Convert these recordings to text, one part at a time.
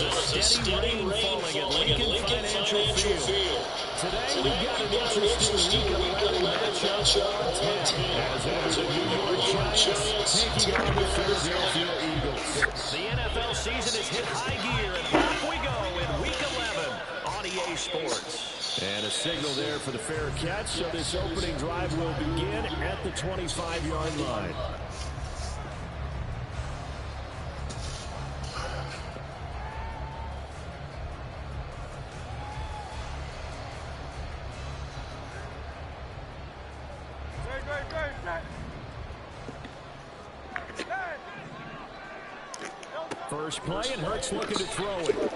it's a steady rain falling at Lincoln Financial Field. Today, we've got an interesting Week 11 matchup on 10 as the New York Giants taking on the Philadelphia Eagles. The NFL season is hit high gear, and off we go in Week 11 on EA Sports. And a signal there for the fair catch, so this opening drive will begin at the 25-yard line. First play, and Hurts looking to throw it. He'll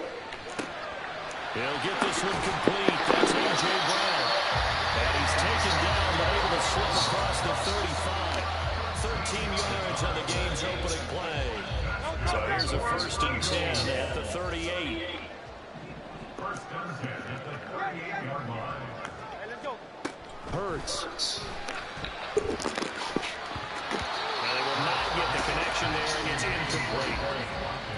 get this one complete. That's A.J. Brown. And he's taken down, but able to slip across the 35. 13 yards on the game's opening play. So here's a 1st and 10 at the 38. Hurts. And they will not get the connection there. It's incomplete.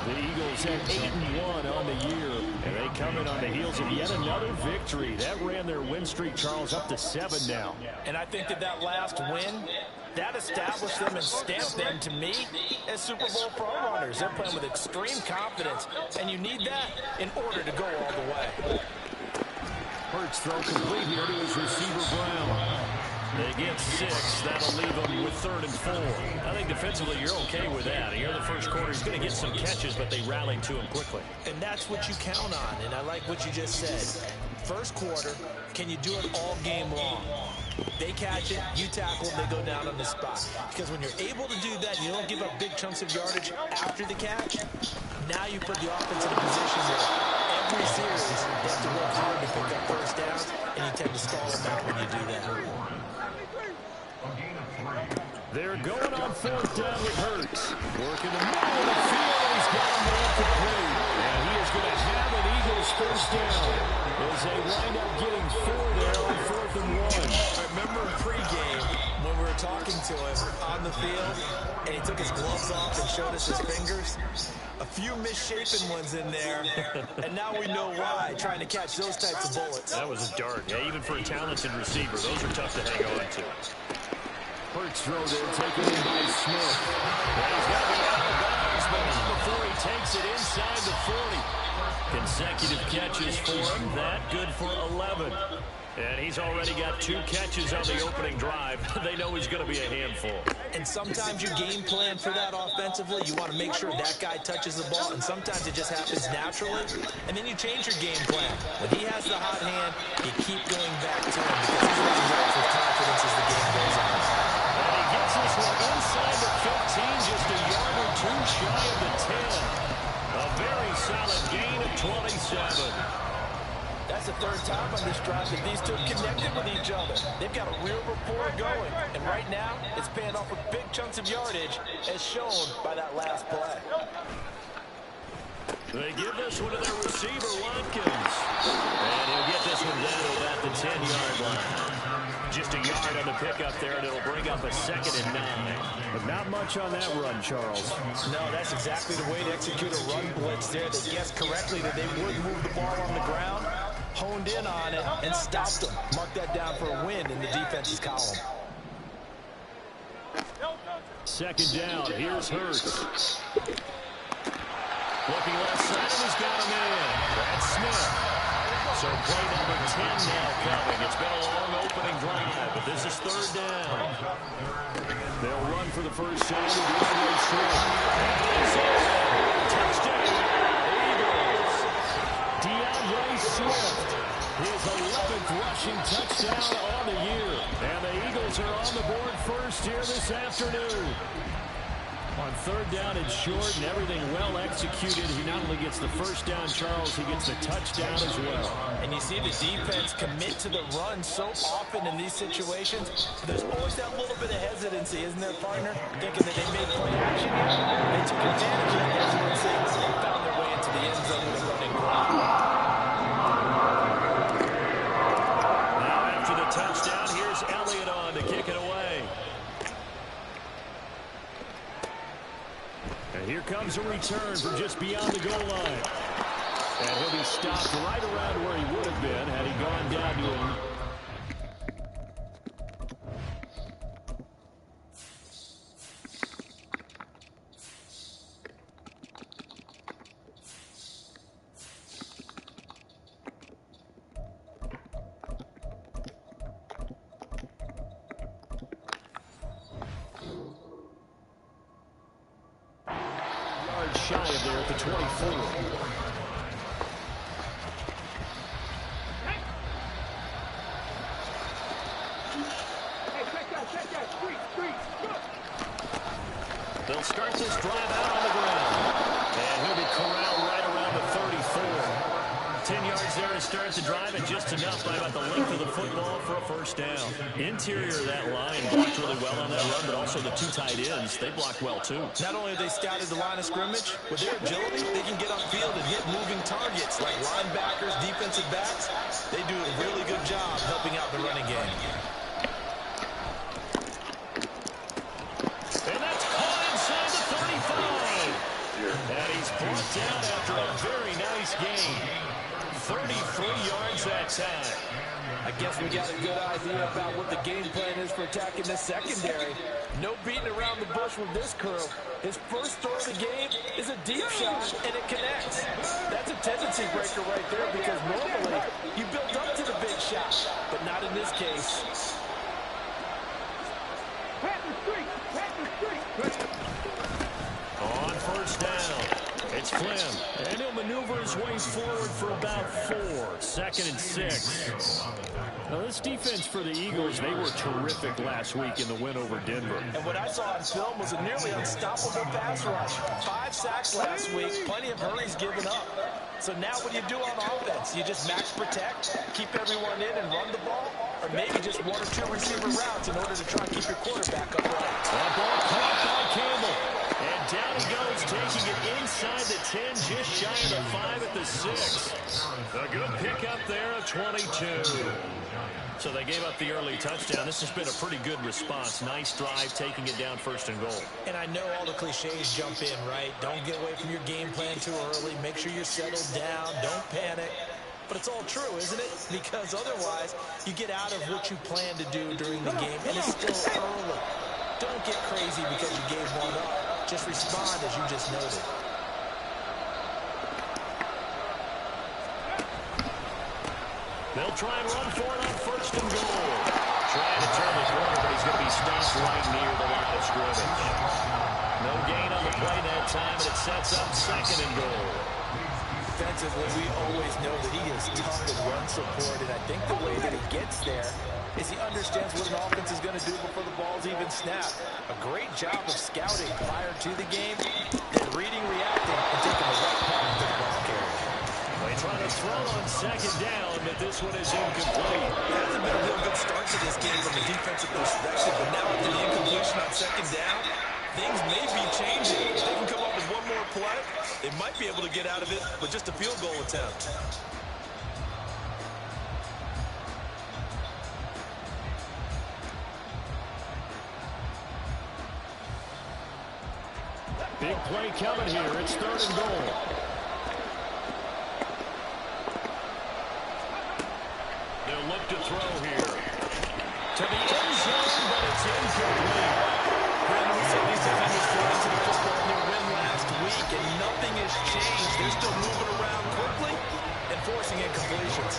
The Eagles have 8-1 on the year, and they come in on the heels of yet another victory. That ran their win streak, Charles, up to 7 now. And I think that last win, that established them and stamped them, to me, as Super Bowl front-runners. They're playing with extreme confidence, and you need that in order to go all the way. Hurts throw complete here to his receiver, Brown. They get 6. That'll leave them with 3rd and 4. I think defensively you're okay with that. Here in the first quarter, he's going to get some catches, but they rallied to him quickly. And that's what you count on, and I like what you just said. First quarter, can you do it all game long? They catch it, you tackle them, they go down on the spot. Because when you're able to do that, and you don't give up big chunks of yardage after the catch, now you put the offense in a position where every series they have to work hard to pick up first downs, and you tend to stall them out when you do that. They're going on 4th down with Hurts. Working the middle of the field, he's got him there to play. And he is going to have an Eagles 1st down as they wind up getting 4 there on 4th and 1. I remember pregame when we were talking to him on the field, and he took his gloves off and showed us his fingers. A few misshapen ones in there, and now we know why, trying to catch those types of bullets. That was a dart. Yeah, even for a talented receiver, those are tough to hang on to. Hurts throw there, taken in by Smith. And he's got to be out of bounds, but not before he takes it inside the 40. Consecutive catches for him. That good for 11. And he's already got 2 catches on the opening drive. They know he's going to be a handful. And sometimes you game plan for that offensively. You want to make sure that guy touches the ball, and sometimes it just happens naturally. And then you change your game plan. When he has the hot hand, you keep going back to him because he's running right with confidence as the game goes on. And he gets this one inside the 15, just a yard or 2 shy of the 10. A very solid gain of 27. That's the 3rd time on this drive that these two connected with each other. They've got a real rapport going. And right now, it's paying off with big chunks of yardage, as shown by that last play. They give this one to their receiver, Watkins. And he'll get this one down to about the 10-yard line. Just a yard on the pickup there, and it'll bring up a 2nd and 9. But not much on that run, Charles. No, that's exactly the way to execute a run blitz there. They guessed correctly that they would move the ball on the ground, honed in on it, and stopped them. Mark that down for a win in the defense's column. 2nd down. Here's Hurts. Looking left side, and he's got him in. That's Smith. So play number 10 now coming. It's been a long opening drive, but this is 3rd down. They'll run for the first time with DeAndre Swift. Touchdown, Eagles. DeAndre Swift, his 11th rushing touchdown on the year. And the Eagles are on the board first here this afternoon. On 3rd down and short, and everything well executed. He not only gets the first down, Charles, he gets the touchdown as well. And you see the defense commit to the run so often in these situations. There's always that little bit of hesitancy, isn't there, partner? Thinking that they made play action here. They took advantage of that hesitancy and found their way into the end zone with a running play. Now after the touchdown, here's Elliott on to kick it away. And here comes a return from just beyond the goal line. he stopped right around where he would have been had he gone down to him. Shy of there at the 24. They'll start this drive out on the ground. And he'll be corralled right around the 34. 10 yards there to start the drive, and just enough by about the length of the football for a first down. Interior of that line blocked really well on that run, but also the two tight ends, they blocked well too. Not only have they scouted the line of scrimmage, with their agility, they can get upfield and hit moving targets like linebackers, defensive backs. They do a really good job helping out the running game. And that's caught inside the 35. And he's brought down after a very nice gain. 33 yards that time. I guess we got a good idea about what the game plan is for attacking the secondary. No beating around the bush with this curl. His first throw of the game is a deep shot, and it connects. That's a tendency breaker right there, because normally you build up to the big shot, but not in this case. On first down, it's Flynn, and he'll maneuver his way forward for about 4. 2nd and 6. Now, this defense for the Eagles, they were terrific last week in the win over Denver. And what I saw on film was a nearly unstoppable pass rush. 5 sacks last week, plenty of hurries given up. So now what do you do on offense? You just max protect, keep everyone in and run the ball, or maybe just 1 or 2 receiver routes in order to try and keep your quarterback upright. That ball caught by Campbell. And down he goes, taking it inside the 10, just shy of the 5 at the 6. A good pickup there at 22. So they gave up the early touchdown. This has been a pretty good response. Nice drive, taking it down 1st and goal. And I know all the cliches jump in, right? Don't get away from your game plan too early. Make sure you're settled down. Don't panic. But it's all true, isn't it? Because otherwise, you get out of what you plan to do during the game, and it's still early. Don't get crazy because you gave one up. Just respond as you just noted. They'll try and run for it on 1st and goal. Trying to turn the corner, but he's going to be stopped right near the line of scrimmage. No gain on the play that time, and it sets up 2nd and goal. Defensively, we always know that he is tough in run support, and I think the way that he gets there is he understands what an offense is going to do before the ball's even snapped. A great job of scouting prior to the game, then reading, reacting, and taking the right path to the ball carrier. They try to throw on 2nd down, but this one is incomplete. It hasn't been a real good start to this game from a defensive perspective, but now with the incompletion on 2nd down, things may be changing. If they can come up with one more play, they might be able to get out of it with just a field goal attempt. Big play coming here. It's 3rd and goal. They'll look to throw here. To the end zone, but it's incomplete. Brandon, we saw these defenders fall into the football in their win last week, and nothing has changed. They're still moving around quickly and forcing incompletions.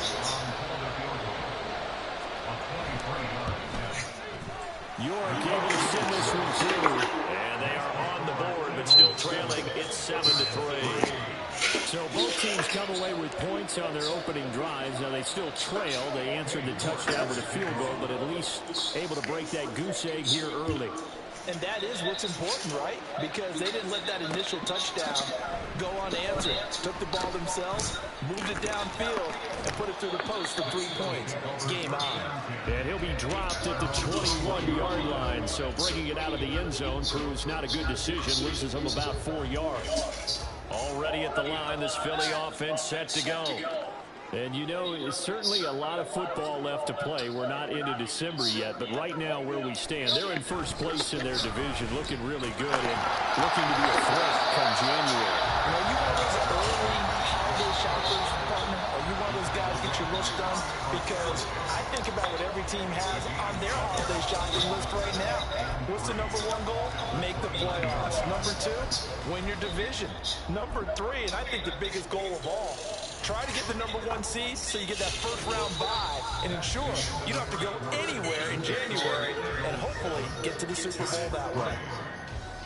York able to send this one through. And they are on the board, but still trailing. It's 7-3. So both teams come away with points on their opening drives. Now they still trail. They answered the touchdown with a field goal, but at least able to break that goose egg here early. And that is what's important, right? Because they didn't let that initial touchdown go unanswered. Took the ball themselves, moved it downfield, and put it through the post for 3 points. Game on. And he'll be dropped at the 21-yard line. So bringing it out of the end zone proves not a good decision. Loses him about 4 yards. Already at the line, this Philly offense set to go. And, you know, it's certainly a lot of football left to play. We're not into December yet, but right now where we stand, they're in first place in their division, looking really good and looking to be a threat come January. You know, you want those early holiday shoppers this done because I think about what every team has on their holiday shopping list right now. What's the number one goal? Make the playoffs. Number two, win your division. Number three, and I think the biggest goal of all, try to get the number one seed so you get that first round bye and ensure you don't have to go anywhere in January and hopefully get to the Super Bowl that way.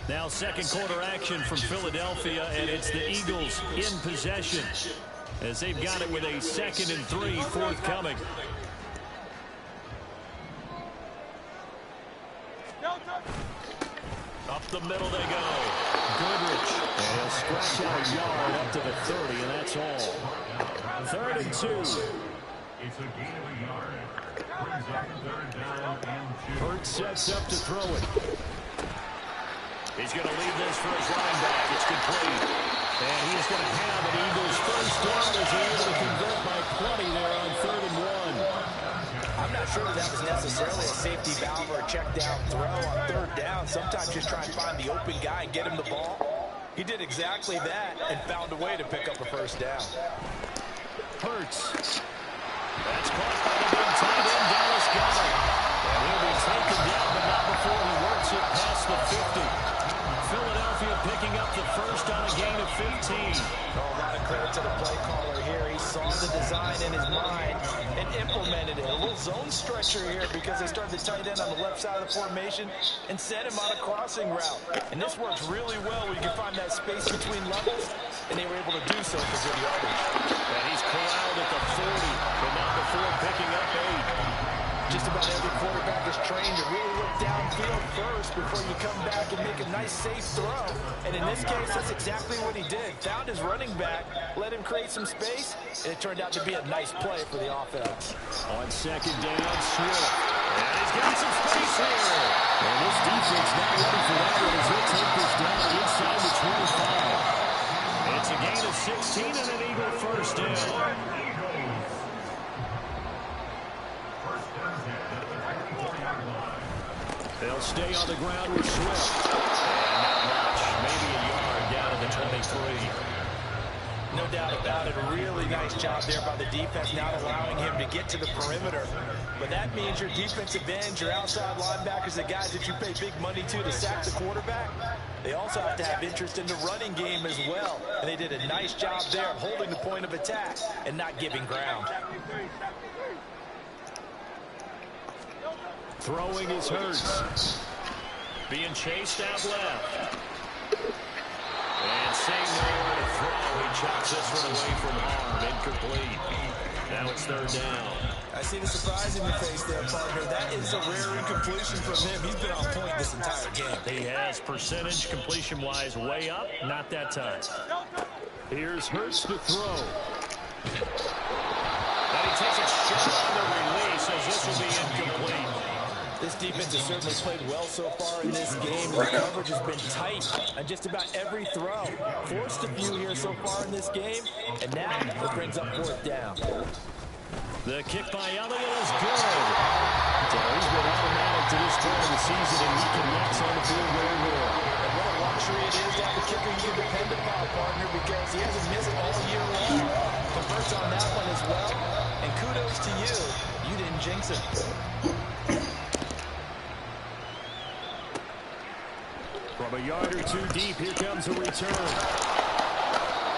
Now second quarter action from Philadelphia, and it's the Eagles in possession as they've got it with a 2nd and 3 forthcoming. Up the middle they go. Goodrich. And he'll scratch out a yard up to the 30, and that's all. 3rd and 2. It's a gain of a yard. Brings up 3rd down and 2. Hurts sets up to throw it. He's going to leave this for his running back. It's complete. And he's going to have an Eagles first down as he's able to convert by plenty there on 3rd and 1. I'm not sure that was necessarily a safety valve or a check down throw on 3rd down. Sometimes just try and find the open guy and get him the ball. He did exactly that and found a way to pick up a first down. Hurts. That's caught by the big tight end, Dallas Goedert. And he'll be taken down, but not before he works it past the 50. Philadelphia picking up the first on a gain of 15. A lot of credit to the play caller here. He saw the design in his mind and implemented it. A little zone stretcher here because they started the tight end on the left side of the formation and sent him on a crossing route. And this works really well where you can find that space between levels, and they were able to do so for good yardage. And he's corralled at the 40, but not before picking up 8. Just about every quarterback is trained to really look downfield first before you come back and make a nice, safe throw. And in this case, that's exactly what he did. Found his running back, let him create some space, and it turned out to be a nice play for the offense. On 2nd down, Swift. And he's got some space here. And this defense not ready for that one as he'll take this down inside the 25. It's a gain of 16 and an Eagle first down. They'll stay on the ground with Swift. And not much. Maybe a yard down to the 23. No doubt about it. A really nice job there by the defense, not allowing him to get to the perimeter. But that means your defensive ends, your outside linebackers, the guys that you pay big money to sack the quarterback, they also have to have interest in the running game as well. And they did a nice job there of holding the point of attack and not giving ground. Throwing is Hurts. Being chased out left. And saying nowhere to throw. He chops this one away from Arm. Incomplete. Now it's 3rd down. I see the surprise in your face there, partner. That is a rare incompletion from him. He's been on point this entire game. He has percentage completion-wise way up. Not that time. Here's Hurts to throw. And he takes a shot on the release as this will be incomplete. This defense has certainly played well so far in this game. The coverage has been tight on just about every throw. Forced a few here so far in this game, and now it brings up 4th down. The kick by Elliott is good. So he's been automatic to this point of the season, and he connects on the field very well. And what a luxury it is to have a kicker you can depend upon, partner, because he hasn't missed all year long. Converts on that one as well, and kudos to you. You didn't jinx it. From a yard or two deep, here comes a return.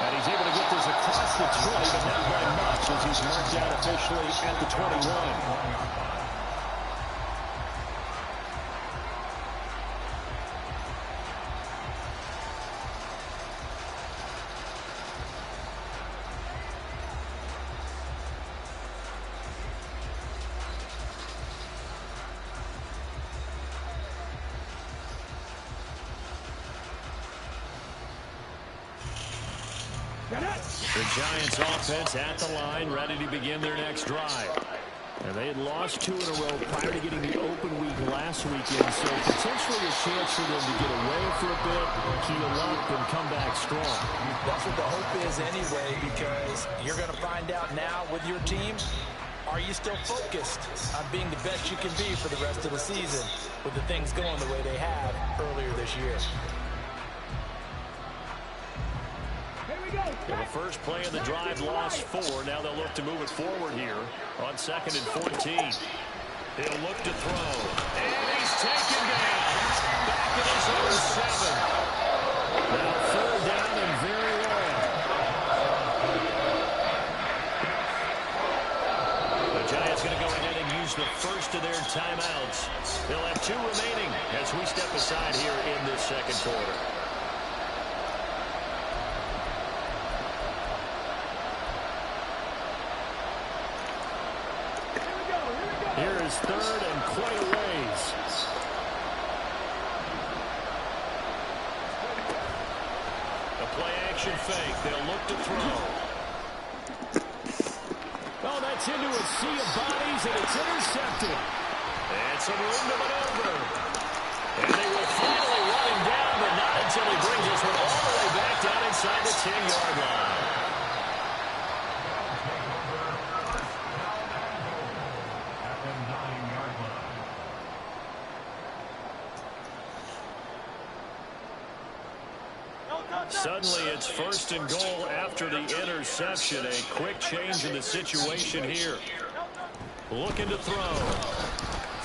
And he's able to get this across the 20, but not by much as he's marked out officially at the 21. The Giants offense at the line, ready to begin their next drive. And they had lost 2 in a row prior to getting the open week last weekend, so potentially a chance for them to get away for a bit, heal up, and come back strong. That's what the hope is anyway, because you're going to find out now with your team, are you still focused on being the best you can be for the rest of the season with the things going the way they have earlier this year? Here we go. And the first play of the drive lost 4. Now they'll look to move it forward here on 2nd and 14. He'll look to throw. And he's taken down. Back at his own 7. Now 3rd down and very long. The Giants going to go ahead and use the first of their timeouts. They'll have 2 remaining as we step aside here in this second quarter. Here is 3rd and quite a ways. A play action fake. They'll look to throw. Oh, that's into a sea of bodies, and it's intercepted. And some room to maneuver. And they will finally run him down, but not until he brings this one all the way back down inside the 10-yard line. Suddenly it's 1st and goal after the interception. A quick change in the situation here. Looking to throw.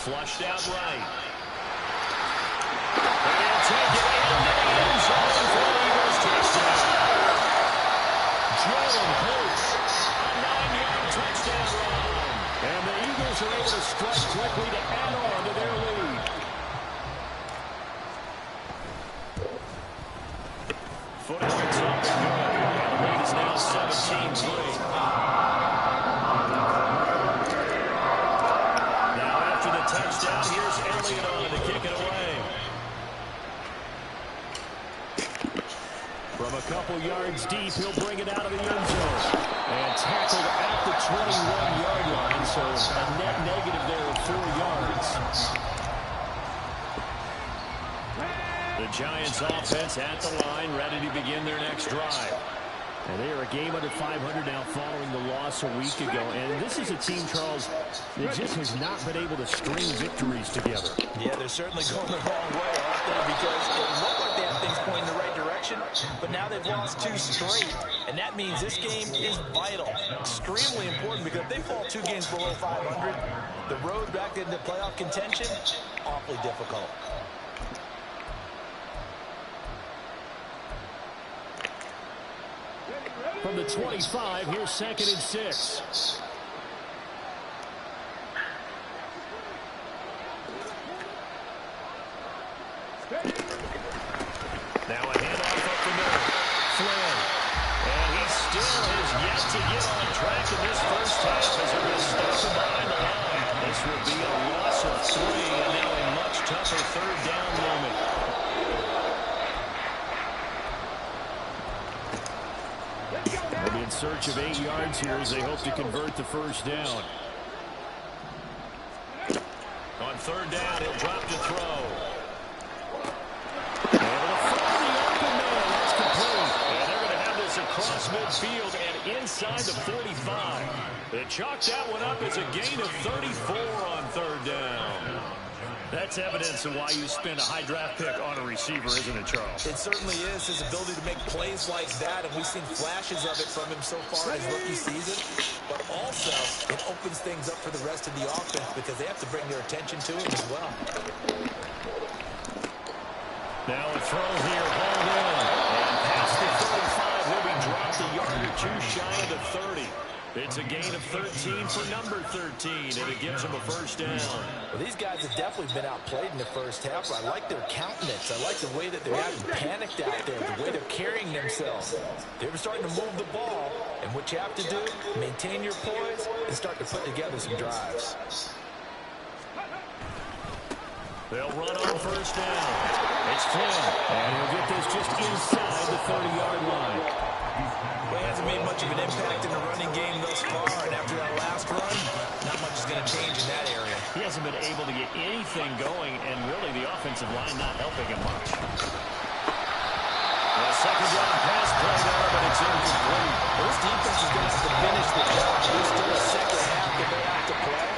Flushed out right. And he'll take it into the end zone for the Eagles touchdown. Jalen Hurts, a 9-yard touchdown run. And the Eagles are able to strike quickly to add on to their lead. Footwork's up and good. And the lead is now 17-3. Now after the touchdown, here's Elliott on to kick it away. From a couple yards deep, he'll bring it out of the end zone. And tackled at the 21-yard line, so a net negative there of 4 yards. The Giants offense at the line, ready to begin their next drive. And they are a game under 500 now following the loss a week ago. And this is a team, Charles, that just has not been able to string victories together. Yeah, they're certainly going the wrong way, aren't they? Because it looked like they had things pointing in the right direction, but now they've lost 2 straight. And that means this game is vital, extremely important, because if they fall 2 games below 500, the road back into playoff contention, awfully difficult. From the 25, here's 2nd and 6. Now a handoff up the middle. Flynn. And he still has yet to get on track in this first half as they're going to start from behind the line. This will be a loss of 3 and now a much tougher 3rd down moment. They'll be in search of 8 yards here as they hope to convert the first down. On 3rd down, he'll drop to throw. Able to find the open man. That's complete. And they're going to have this across midfield and inside the 45. They chalked that one up as a gain of 34 on 3rd down. That's evidence of why you spend a high draft pick on a receiver, isn't it, Charles? It certainly is, his ability to make plays like that, and we've seen flashes of it from him so far in his rookie season. But also, it opens things up for the rest of the offense because they have to bring their attention to him as well. Now a throw here, hauled in. And past the 35, will be dropped a yard or 2 shy of the 30. It's a gain of 13 for number 13, and it gives them a first down. Well, these guys have definitely been outplayed in the first half. I like their countenance. I like the way that they're not panicked out there, the way they're carrying themselves. They're starting to move the ball, and what you have to do, maintain your poise and start to put together some drives. They'll run on first down. It's Flynn, and he'll get this just inside the 30-yard line. Well, he hasn't made much of an impact in the running game thus far, and after that last run, not much is going to change in that area. He hasn't been able to get anything going, and really the offensive line not helping him much. A second down pass play there, but it's incomplete. Well, this defense is going to have to finish the job. There's still a second half that they have to play,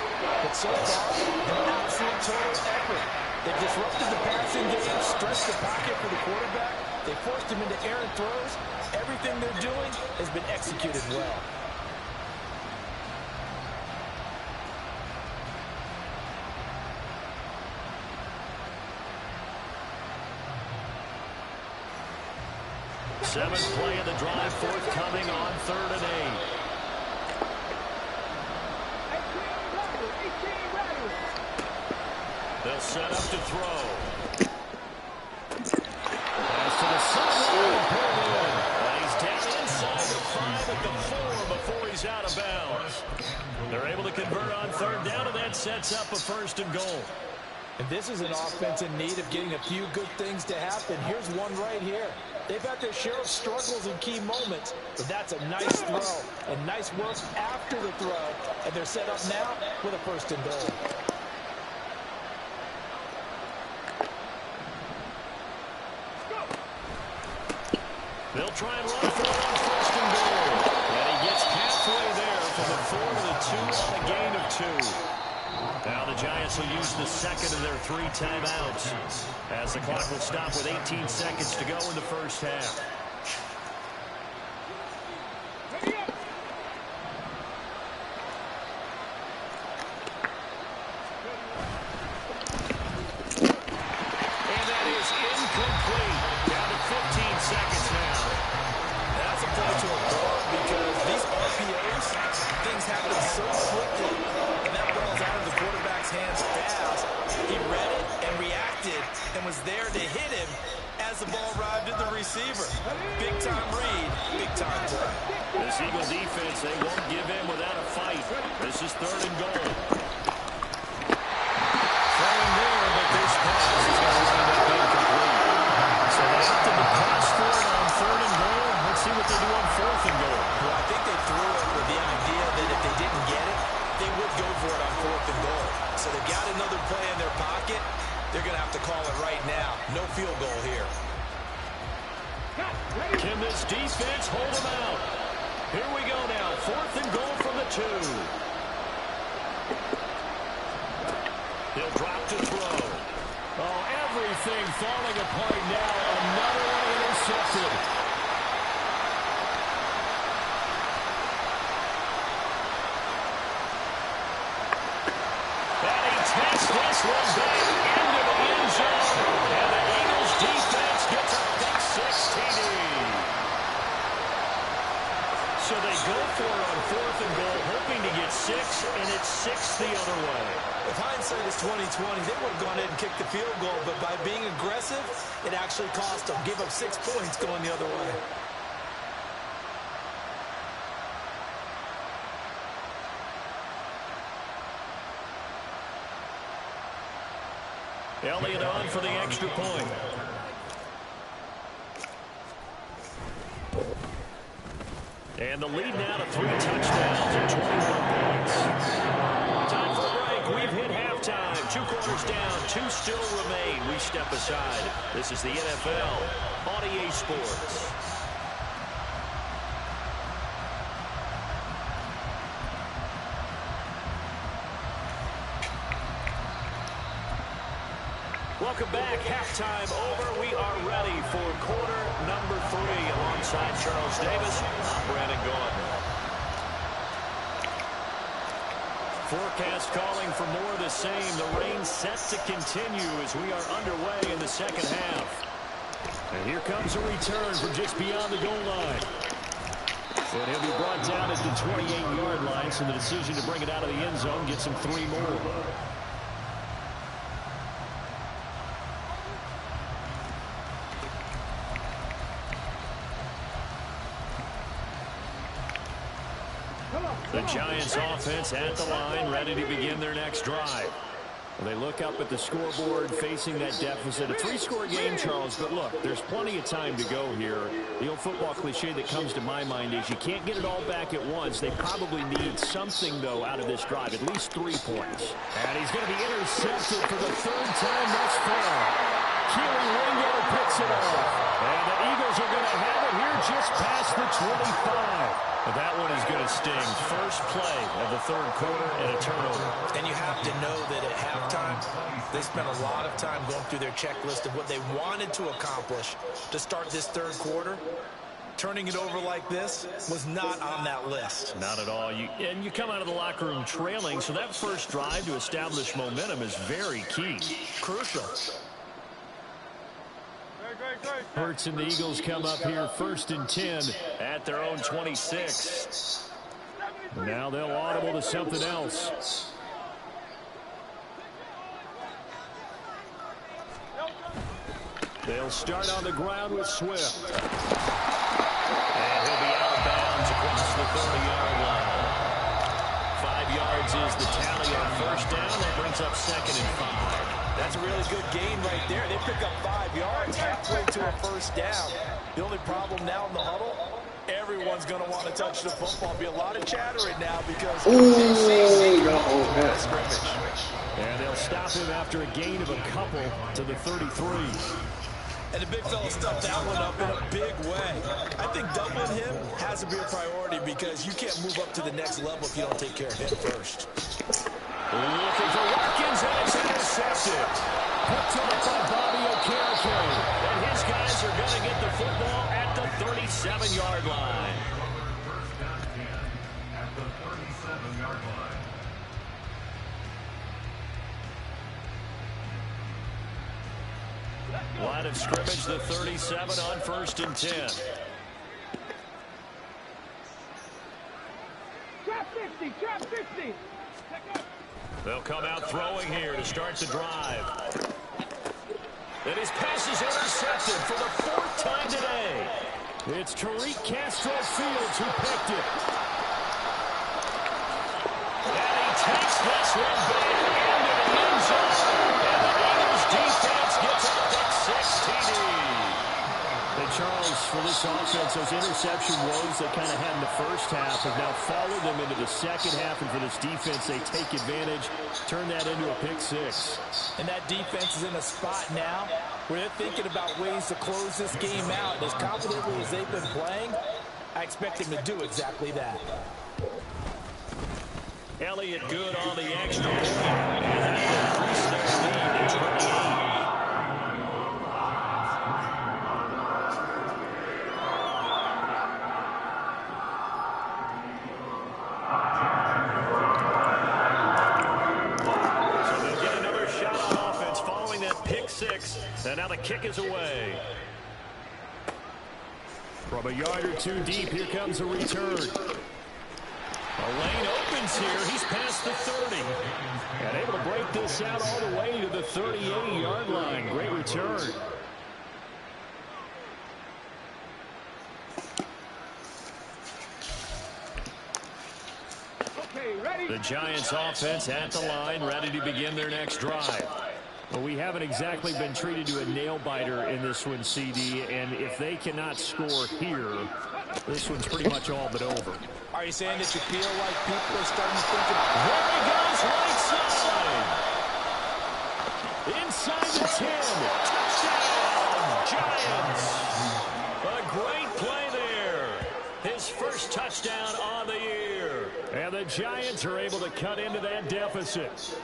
but so far, an absolute total effort. They've disrupted the passing game, stretched the pocket for the quarterback. They forced him into errant throws. Everything they're doing has been executed well. Seventh play of the drive, forthcoming on 3rd and 8. They'll set up to throw. Pass to the sideline, pulled in. And he's down inside the 5 at the 4 before he's out of bounds. They're able to convert on 3rd down, and that sets up a 1st and goal. And this is an offense in need of getting a few good things to happen. Here's one right here. They've had their share of struggles in key moments, but that's a nice throw and nice work after the throw. And they're set up now with a 1st and goal. They'll try and run for it on 1st and goal. And he gets halfway there from the 4 to the 2 on a gain of 2. Now the Giants will use the second of their 3 timeouts as the clock will stop with 18 seconds to go in the first half. And that is incomplete. Down to 15 seconds now. That's a play to applaud because these RPOs, things happen so quickly. And that ball's out of the quarterback's hands fast. He read it and reacted and was there to hit him as the ball arrived at the receiver. Big-time read, big-time play. This Eagle defense, they won't give in without a fight. This is 3rd and goal. Throwing there, but this pass is going to wind up incomplete. So they opted to pass for it on 3rd and goal. Let's see what they do on 4th and goal. Well, I think they threw it with the idea that if they didn't get it, they would go for it on 4th and goal. So they've got another play in their pocket. They're going to have to call it right now. No field goal here. Can this defense hold them out? Here we go now. 4th and goal from the 2. He'll drop to throw. Oh, everything falling apart now. Another one intercepted. And he takes this one back into the end zone. And the Eagles defense gets a pick 6 TD. So they go for it on 4th and goal, hoping to get 6, and it's 6 the other way. If hindsight is 20/20, they would have gone ahead and kicked the field goal, but by being aggressive, it actually cost them. Give up 6 points going the other way. Elliott on for the extra point. And the lead now to 3 touchdowns and 21 points. Time for a break. We've hit halftime. 2 quarters down. 2 still remain. We step aside. This is the NFL on EA Sports. Welcome back. Halftime over. We are ready for quarter number 3. Alongside Charles Davis, I'm Brandon Gaudin. Forecast calling for more of the same. The rain set to continue as we are underway in the second half. And here comes a return from just beyond the goal line. And he'll be brought down at the 28-yard line, so the decision to bring it out of the end zone gets him 3 more. The Giants offense at the line, ready to begin their next drive. Well, they look up at the scoreboard, facing that deficit. A 3-score game, Charles, but look, there's plenty of time to go here. The old football cliche that comes to my mind is you can't get it all back at once. They probably need something, though, out of this drive, at least 3 points. And he's going to be intercepted for the 3rd time thus far. Keely Ringo picks it off. And the Eagles are going to have it here just past the 25. But that one is going to sting. First play of the third quarter and a turnover. And you have to know that at halftime, they spent a lot of time going through their checklist of what they wanted to accomplish to start this third quarter. Turning it over like this was not on that list. Not at all. And you come out of the locker room trailing, so that first drive to establish momentum is very key. Crucial. Hurts and the Eagles come up here 1st and 10 at their own 26. Now they'll audible to something else. They'll start on the ground with Swift. And he'll be out of bounds across the 30-yard line. 5 yards is the tally on first down. That brings up 2nd and 5. That's a really good gain right there. They pick up 5 yards halfway to a first down. The only problem now in the huddle, everyone's going to want to touch the football. Be a lot of chattering now because scrimmage. And they'll stop him after a gain of a couple to the 33. And the big fella stuffed that one up in a big way. I think doubling him has to be a priority because you can't move up to the next level if you don't take care of him first. Looking for Watkins, and it's intercepted. Picked up by Bobby Okereke. And his guys are going to get the football at the 37-yard line. First down 10 at the 37-yard line. Line of scrimmage, the 37 on 1st and 10. Trap 50, trap 50. They'll come out throwing here to start the drive. And his pass is intercepted for the 4th time today. It's Tariq Castro-Fields who picked it. And he takes this one back into the end zone. And the Eagles defense gets a pick 6 TD. And Charles, for this offense, those interception woes they kind of had in the first half have now followed them into the second half. And for this defense, they take advantage, turn that into a pick 6. And that defense is in a spot now where they're thinking about ways to close this game out. As confidently as they've been playing, I expect them to do exactly that. Elliott good on the extra point. And they increase their lead to 28. And now the kick is away. From a yard or two deep, here comes a return. A lane opens here. He's past the 30. And able to break this out all the way to the 38-yard line. Great return. Okay, ready? The Giants offense at the line, ready to begin their next drive. Well, we haven't exactly been treated to a nail-biter in this one, CD, and if they cannot score here, this one's pretty much all but over. Are you saying that you feel like people are starting to think about... There he goes, right side! Inside the 10. Touchdown, Giants! A great play there. His first touchdown on the year. And the Giants are able to cut into that deficit.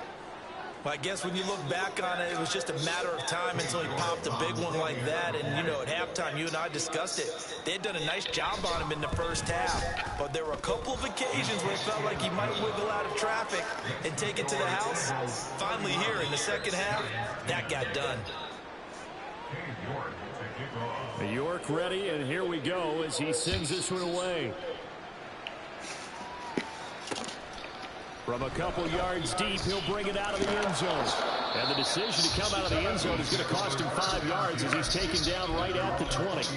Well, I guess when you look back on it, it was just a matter of time until he popped a big one like that. And, you know, at halftime, you and I discussed it. They had done a nice job on him in the first half. But there were a couple of occasions where it felt like he might wiggle out of traffic and take it to the house. Finally here in the second half, that got done. York ready, and here we go as he sends this one away. From a couple yards deep, he'll bring it out of the end zone. And the decision to come out of the end zone is going to cost him 5 yards as he's taken down right at the 20.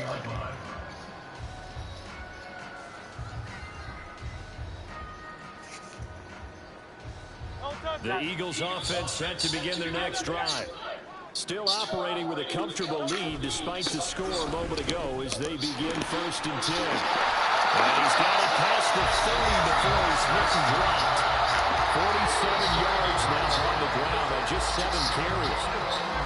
The Eagles offense set to begin their next drive. Still operating with a comfortable lead despite the score a moment ago as they begin 1st and 10. And he's got it past the 30 before he's hit and dropped. 47 yards now on the ground on just 7 carries.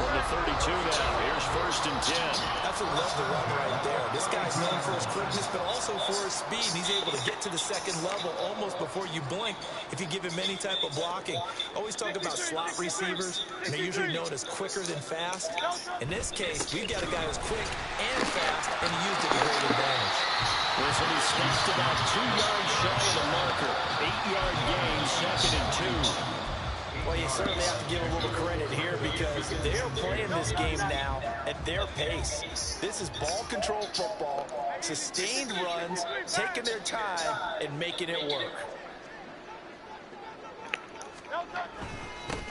From the 32 now. Here's 1st and 10. That's a love to run right there. This guy's known for his quickness, but also for his speed. He's able to get to the second level almost before you blink if you give him any type of blocking. Always talk about slot receivers. They're usually known as quicker than fast. In this case, we've got a guy who's quick and fast, and he used it to great advantage. Listen, he stepped about 2 yards shy of the marker. 8-yard gain, 2nd and 2. Well, you certainly have to give a little credit here because they're playing this game now at their pace. This is ball control football, sustained runs, taking their time, and making it work.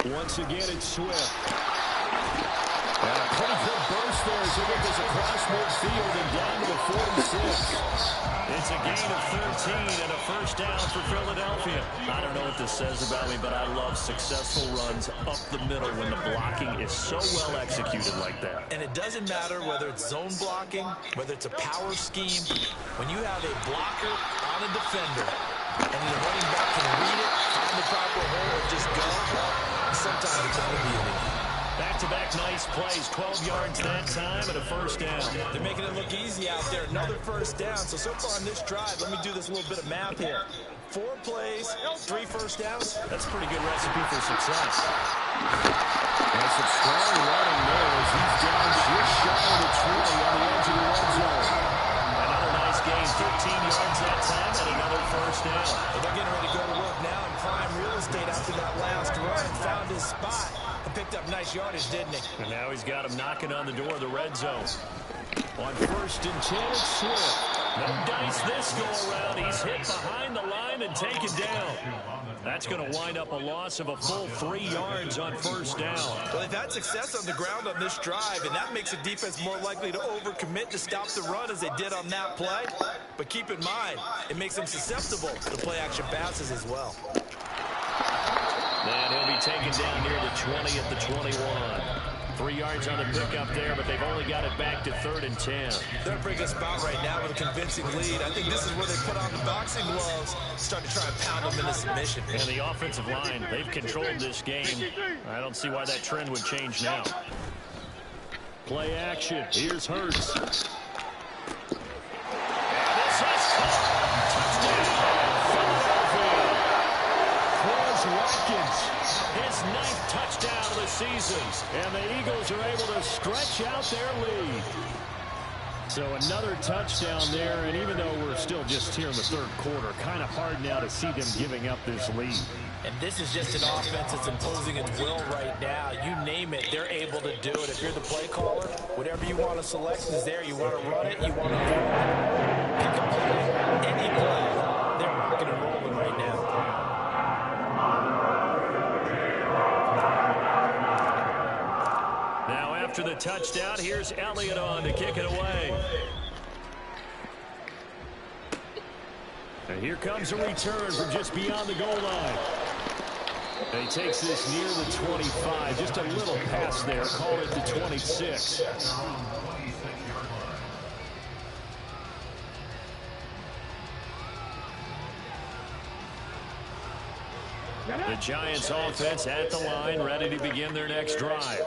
Once again, it's Swift. And a pretty good burst there as he gets across midfield and down to the 46. It's a gain of 13 and a 1st down for Philadelphia. I don't know what this says about me, but I love successful runs up the middle when the blocking is so well executed like that. And it doesn't matter whether it's zone blocking, whether it's a power scheme. When you have a blocker on a defender and the running back can read it, find the proper hole, and just go, sometimes it's unbelievable. Back-to-back nice plays, 12 yards that time and a 1st down. They're making it look easy out there. Another 1st down. So far on this drive, let me do this little bit of math here. 4 plays, 3 1st downs. That's a pretty good recipe for success. And some strong running there as he's down just shy of the 20 on the edge of the red zone. Another nice gain, 13 yards that time and another 1st down. Well, they're getting ready to go to work now in prime real estate after that last run. Found his spot. Picked up nice yardage, didn't he? And now he's got him knocking on the door of the red zone. On 1st and 10, it's Swift. No dice this go-around. He's hit behind the line and taken down. That's going to wind up a loss of a full 3 yards on 1st down. Well, they've had success on the ground on this drive, and that makes the defense more likely to overcommit to stop the run as they did on that play. But keep in mind, it makes them susceptible to play-action passes as well. And he'll be taken down near the 20 at the 21. 3 yards on the pickup there, but they've only got it back to 3rd and 10. They're in a pretty good spot right now with a convincing lead. I think this is where they put on the boxing gloves, start to try and pound them into submission. And the offensive line, they've controlled this game. I don't see why that trend would change now. Play action. Here's Hurts. And this is caught. Watkins, his 9th touchdown of the season, and the Eagles are able to stretch out their lead. So another touchdown there, and even though we're still just here in the 3rd quarter, kind of hard now to see them giving up this lead. And this is just an offense that's imposing its will right now. You name it, they're able to do it. If you're the play caller, whatever you want to select is there. You want to run it, you want to throw it. Pick a play, any play. They're rocking and rolling right now. After the touchdown, here's Elliott on to kick it away. And here comes a return from just beyond the goal line. And he takes this near the 25. Just a little pass there. Call it the 26. The Giants offense at the line, ready to begin their next drive.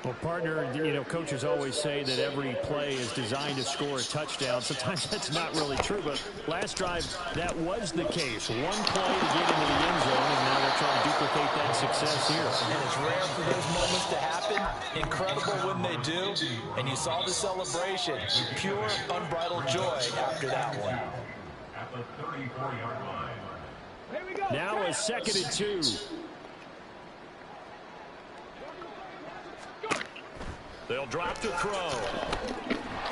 Well, partner, coaches always say that every play is designed to score a touchdown. Sometimes that's not really true, but last drive, that was the case. One play to get into the end zone, and now they're trying to duplicate that success here. And it's rare for those moments to happen. Incredible when they do. And you saw the celebration. Pure, unbridled joy after that one. At the 34-yard line. Here we go. Now a 2nd and 2. They'll drop to throw.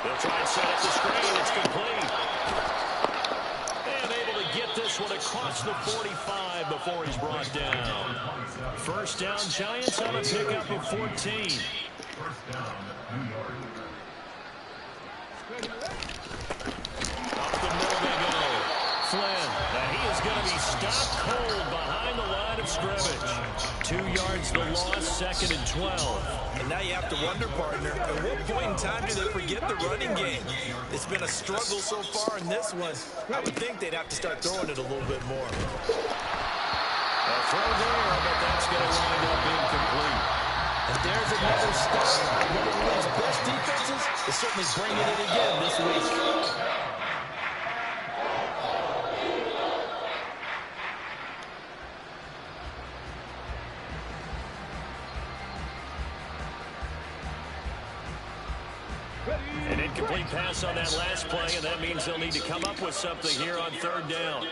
They'll try and set up the screen. It's complete. And able to get this one across the 45 before he's brought down. 1st down, Giants on a pickup of 14. 1st down, New York. Up the middle they go. Flynn, and he is going to be stopped cold behind the line of scrimmage. 2 yards the loss, 2nd and 12. And now you have to wonder, partner, at what point in time do they forget the running game? It's been a struggle so far in this one. I would think they'd have to start throwing it a little bit more. A throw there, but that's going to wind up incomplete. And there's another start. One of the league's best defenses is certainly bringing it again this week. An incomplete pass on that last play, and that means they'll need to come up with something here on third down.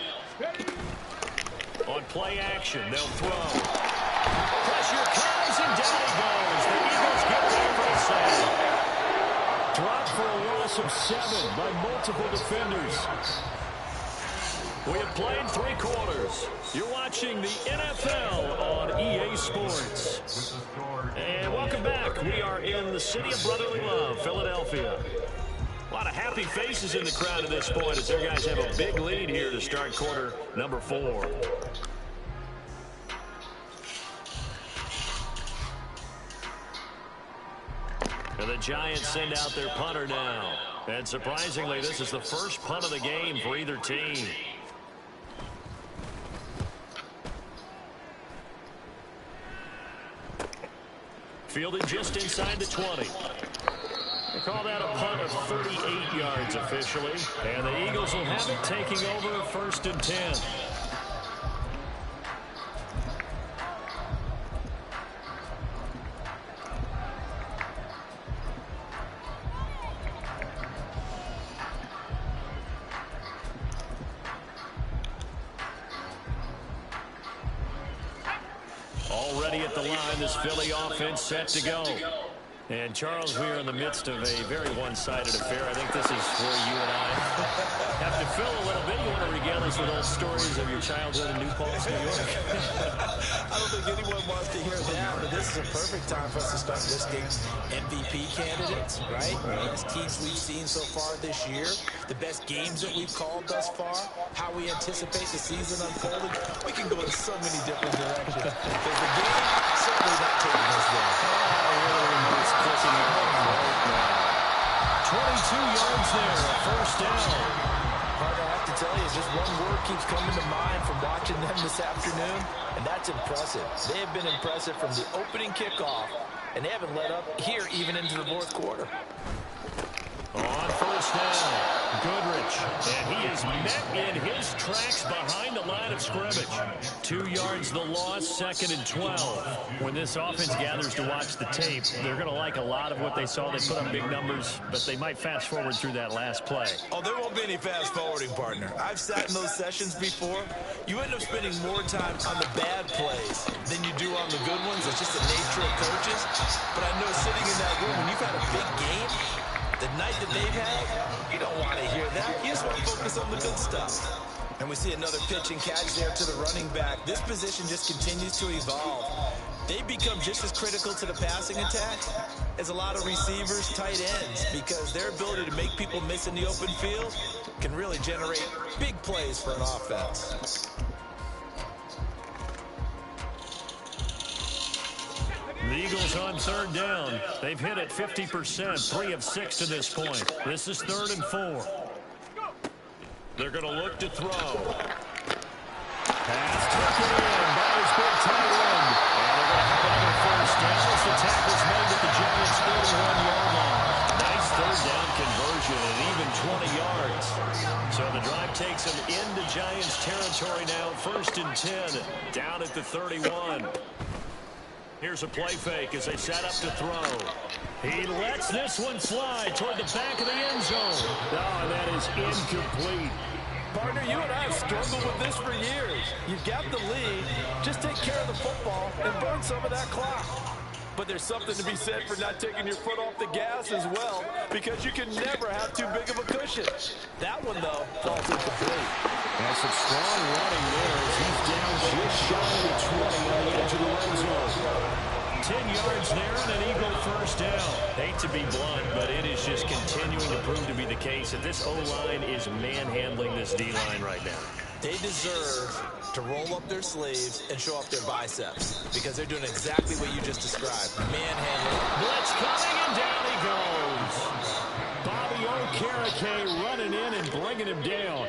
On play action, they'll throw. Pressure comes, and down he goes. The Eagles get there for a sack. Dropped for a loss of 7 by multiple defenders. We have played 3 quarters. You're watching the NFL on EA Sports. And welcome back. We are in the city of brotherly love, Philadelphia. A lot of happy faces in the crowd at this point as their guys have a big lead here to start quarter number 4. And the Giants send out their punter now. And surprisingly, this is the first punt of the game for either team. Fielded just inside the 20. They call that a punt of 38 yards officially. And the Eagles will have it, taking over 1st and 10. Already at the line, this Philly offense set to go. And, Charles, we are in the midst of a very one-sided affair. I think this is where you and I have to fill a little bit. You want to regale us with old stories of your childhood in New Paltz, New York? I don't think anyone wants to hear that, but this is a perfect time for us to start listing MVP candidates, right? The best teams we've seen so far this year, the best games that we've called thus far, how we anticipate the season unfolding. We can go in so many different directions. Because the game certainly not taking us there. 22 yards there, first down. Partner, I have to tell you, just one word keeps coming to mind from watching them this afternoon, and that's impressive. They have been impressive from the opening kickoff, and they haven't let up here even into the 4th quarter. On first down, Goodrich, and he is met in his tracks behind the line of scrimmage. 2 yards the loss, 2nd and 12. When this offense gathers to watch the tape, they're going to like a lot of what they saw. They put up big numbers, but they might fast forward through that last play. Oh, there won't be any fast forwarding, partner. I've sat in those sessions before. You end up spending more time on the bad plays than you do on the good ones. It's just the nature of coaches. But I know sitting in that room, when you've had a big game, the night that they've had, you don't want to hear that. You just want to focus on the good stuff. And we see another pitch and catch there to the running back. This position just continues to evolve. They become just as critical to the passing attack as a lot of receivers, tight ends, because their ability to make people miss in the open field can really generate big plays for an offense. The Eagles on third down. They've hit it 50%, 3 of 6 to this point. This is 3rd and 4. They're going to look to throw. Pass taken in by his big tight end. And they're going to have another first down as the tackle's made at the Giants' 31-yard line. Nice third down conversion and even 20 yards. So the drive takes them into Giants territory now. 1st and 10, down at the 31. Here's a play fake as they set up to throw. He lets this one slide toward the back of the end zone. Oh, and that is incomplete. Partner, you and I have struggled with this for years. You've got the lead. Just take care of the football and burn some of that clock. But there's something to be said for not taking your foot off the gas as well, because you can never have too big of a cushion. That one, though, falls incomplete. That's some strong running there as he's down just shy of 20 on the edge of the red zone. 10 yards there and an Eagle first down. Hate to be blunt, but it is just continuing to prove to be the case that this O-line is manhandling this D-line right now. They deserve to roll up their sleeves and show off their biceps, because they're doing exactly what you just described. Manhandling. Blitz coming, and down he goes. Bobby Okereke running in and bringing him down.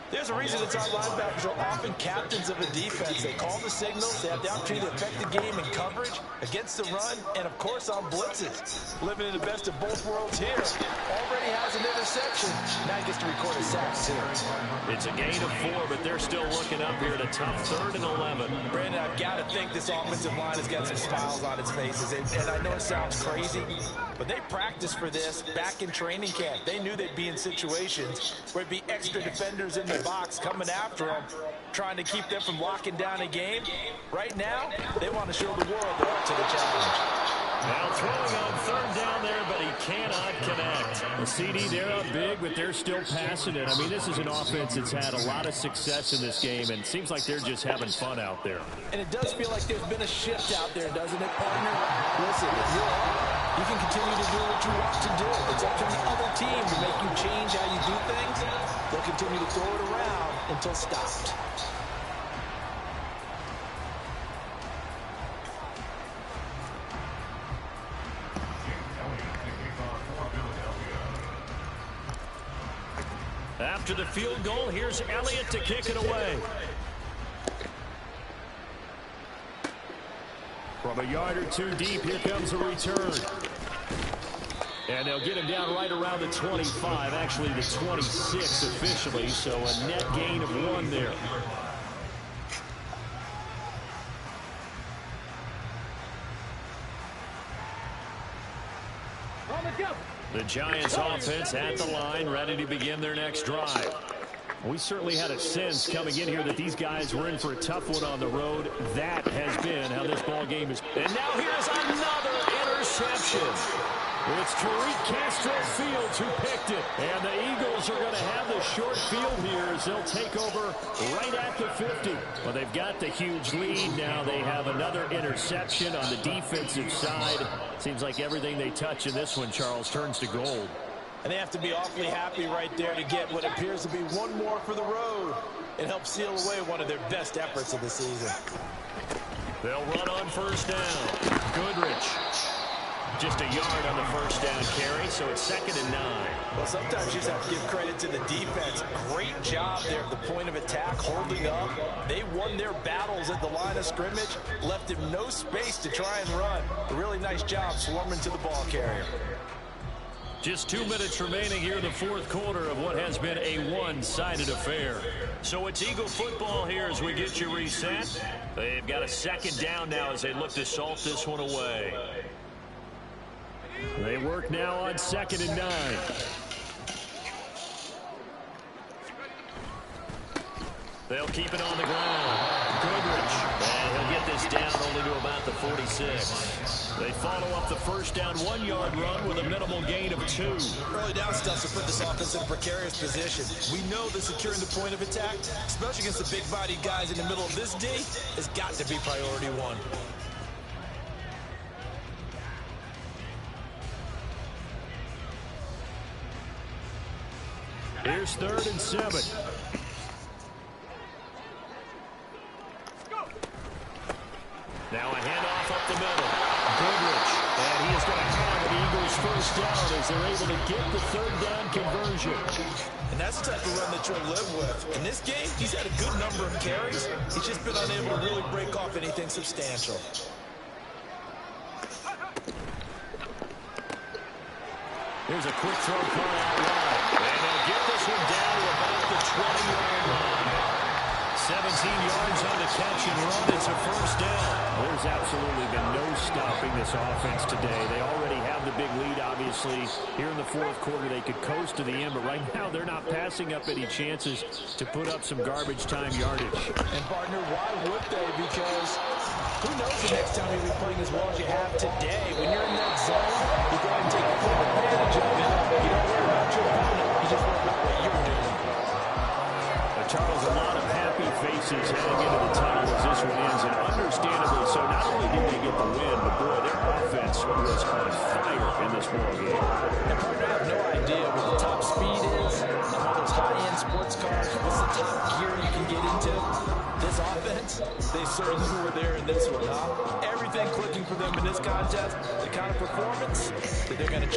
There's a reason that our linebackers are often captains of a defense. They call the signals. They have the opportunity to affect the game in coverage, against the run, and, of course, on blitzes. Living in the best of both worlds here. Already has an interception. Now he gets to record a sack, too. It's a gain of 4, but they're still looking up here at a tough 3rd and 11. Brandon, I've got to think this offensive line has got some smiles on its faces. And I know it sounds crazy, but they practiced for this back in training camp. They knew they'd be in situations where it'd be extra defenders in the box coming after them, trying to keep them from locking down a game. Right now, they want to show the world they're up to the challenge. Now throwing on 3rd down there, but he cannot connect. The CD, they're up big, but they're still passing it. I mean, this is an offense that's had a lot of success in this game, and it seems like they're just having fun out there. And it does feel like there's been a shift out there, doesn't it, partner? Listen, if you're up, you can continue to do what you want to do. It's up to the other team to make you change how you do things. They'll continue to throw it around until stopped. After the field goal, here's Elliott to kick it away. From a yard or 2 deep, here comes a return. And they'll get him down right around the 25, actually the 26 officially, so a net gain of 1 there. The Giants offense at the line, ready to begin their next drive. We certainly had a sense coming in here that these guys were in for a tough one on the road. That has been how this ball game is. And now here's another interception. It's Tariq Castro Fields who picked it. And the Eagles are going to have the short field here as they'll take over right at the 50. Well, they've got the huge lead. Now they have another interception on the defensive side. Seems like everything they touch in this one, Charles, turns to gold. And they have to be awfully happy right there to get what appears to be one more for the road. It helps seal away one of their best efforts of the season. They'll run on 1st down. Goodrich. Just a yard on the 1st down carry, so it's 2nd and 9. Well, sometimes you just have to give credit to the defense. Great job there at the point of attack, holding up. They won their battles at the line of scrimmage, left him no space to try and run. A really nice job swarming to the ball carrier. Just 2 minutes remaining here in the 4th quarter of what has been a one-sided affair. So it's Eagle football here as we get you reset. They've got a 2nd down now as they look to salt this one away. They work now on 2nd and 9. They'll keep it on the ground. Goodrich. And he'll get this down only to about the 46. They follow up the 1st down 1-yard run with a minimal gain of 2. Early down stuff to put this offense in a precarious position. We know that securing the point of attack, especially against the big-bodied guys in the middle of this D, has got to be priority 1. Here's 3rd and 7. Now a handoff up the middle. Goodrich. And he is going to have an Eagles 1st down as they're able to get the 3rd down conversion. And that's the type of run that you'll live with. In this game, he's had a good number of carries. He's just been unable to really break off anything substantial. Here's a quick throw call out wide. And they'll get this one down to about the 20-yard line. 17 yards on the catch and run. It's a 1st down. There's absolutely been no stopping this offense today. They already have the big lead, obviously. Here in the 4th quarter, they could coast to the end, but right now they're not passing up any chances to put up some garbage time yardage. And, partner, why would they? Because who knows the next time you'll be playing as well as you have today. When you're in that zone, you go ahead and take full advantage of it. You don't worry about your opponent. You just worry about what you're doing. Charles, a lot of happy faces heading into the tunnel as this one ends, and understandably so. Not only did they get the win, but boy, their offense was on fire in this ball game. And partner, I have no idea what the top speed is, all those high-end sports cars, what's the top gear you can get into. This offense, they certainly were there in this one, huh? Everything clicking for them in this contest, the kind of performance that they're going to